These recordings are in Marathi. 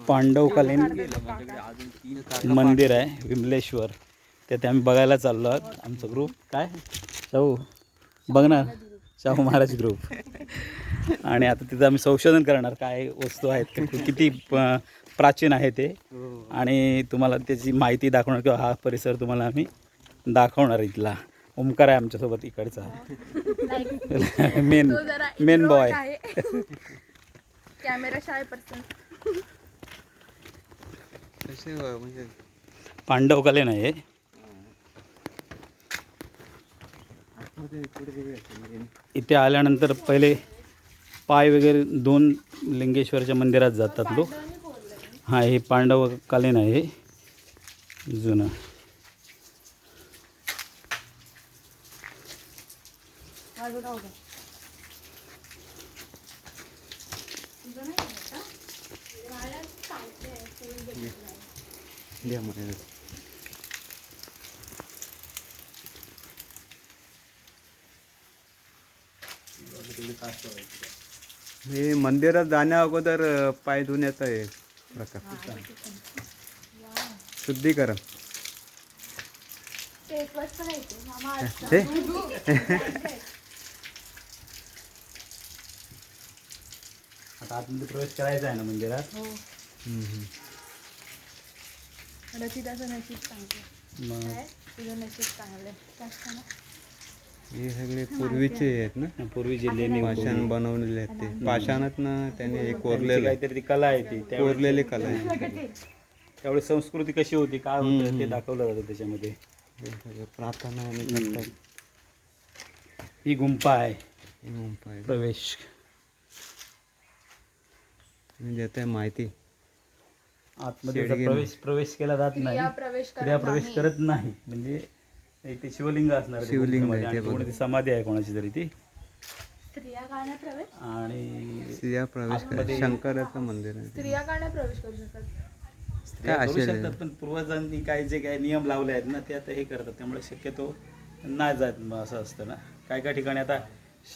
पांडवकालीन मंदिर आहे विमलेश्वर. त्यात आम्ही बघायला चाललो आहोत. आमचा ग्रुप काय शाहू बघणार, शाहू महाराज ग्रुप. आणि आता तिथं आम्ही संशोधन करणार काय वस्तू आहेत, किती प्राचीन आहे ते, आणि तुम्हाला त्याची माहिती दाखवणार किंवा हा परिसर तुम्हाला आम्ही दाखवणार. इथला ओमकार आहे आमच्यासोबत इकडचा main boy. Camera shy person. म्हणजे पांडवकालीन आहे. इथे आल्यानंतर पहिले पाय वगैरे दोन लिंगेश्वरच्या मंदिरात जातात लोक. हा हे पांडवकालीन आहे जुनं. हे मंदिरात जाण्या अगोदर पाय धुण्याचा आहे प्रकार, शुद्धीकरण. आता आतमध्ये प्रवेश करायचा आहे ना मंदिरात. हे सगळे पूर्वीचे आहेत ना, पूर्वीचे लेणी पाषाण बनवलेले आहेत. ते पाषाणात ना त्याने कोरलेलं काहीतरी ती कला आहे, ती कोरलेली कला आहे. त्यावेळी संस्कृती कशी होती, काय होतं ते दाखवलं जातं त्याच्यामध्ये. प्रार्थना आणि करतात. ही गुंफा आहे गुंफा प्रवेश देते माहिती. आतमध्ये प्रवेश केला जात नाही, स्त्रिया प्रवेश करत नाही. म्हणजे इथे शिवलिंग असणार, शिवलिंग कोणती समाधी आहे कोणाची तरी ती. आणि स्त्रिया प्रवेश शंकराचं मंदिर आहे. स्त्रिया का प्रवेश करू शकतात? स्त्रिया करू शकतात, पण पूर्वजांनी जे काही नियम लावले आहेत ना ते आता हे करतात, त्यामुळे शक्यतो नाही जात असं असतं ना. काय ठिकाणी आता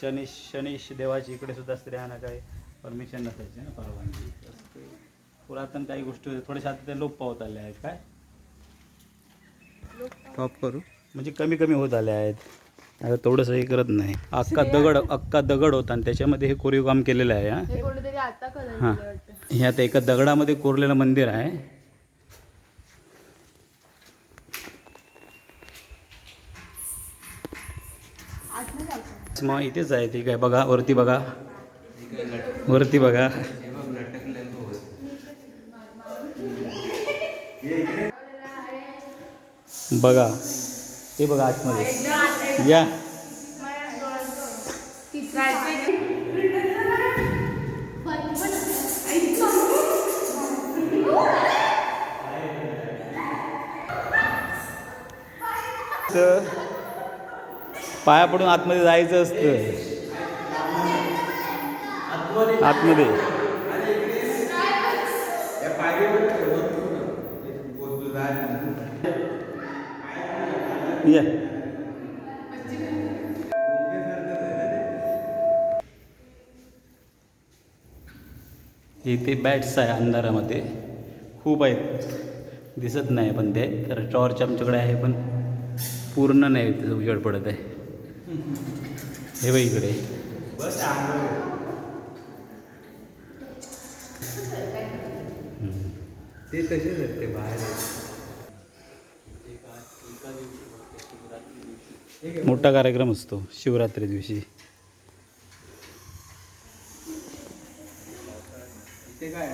शनीश देवाची इकडे सुद्धा स्त्रियांना काय परमिशन नसायची ना, परवानगी. पुरातन काही गोष्टी थोड्याशा आता लोप पावत आल्या आहेत. काय टॉप करू म्हणजे कमी होत आल्या आहेत. आता थोडंसं हे करत नाही. अख्खा दगड होता आणि त्याच्यामध्ये हे कोरीव काम केलेलं आहे. हां, हे आता एका दगडामध्ये कोरलेलं मंदिर आहे. मग इथेच आहे ते काय बघा, वरती बघा. बघा ते बघा आतमध्ये या. पाया पडून आतमध्ये जायचं असतं. आतमध्ये या. इथे बॅट्स आहे अंधारामध्ये खूप आहेत, दिसत नाही पण ते तर टॉर्च आमच्याकडे आहे पण पूर्ण नाही त्याचं उजेड पडत आहे. हे बघ इकडे ते तसेच आहेत, ते बाहेर. मोठा कार्यक्रम असतो शिवरात्री दिवशी. ते काय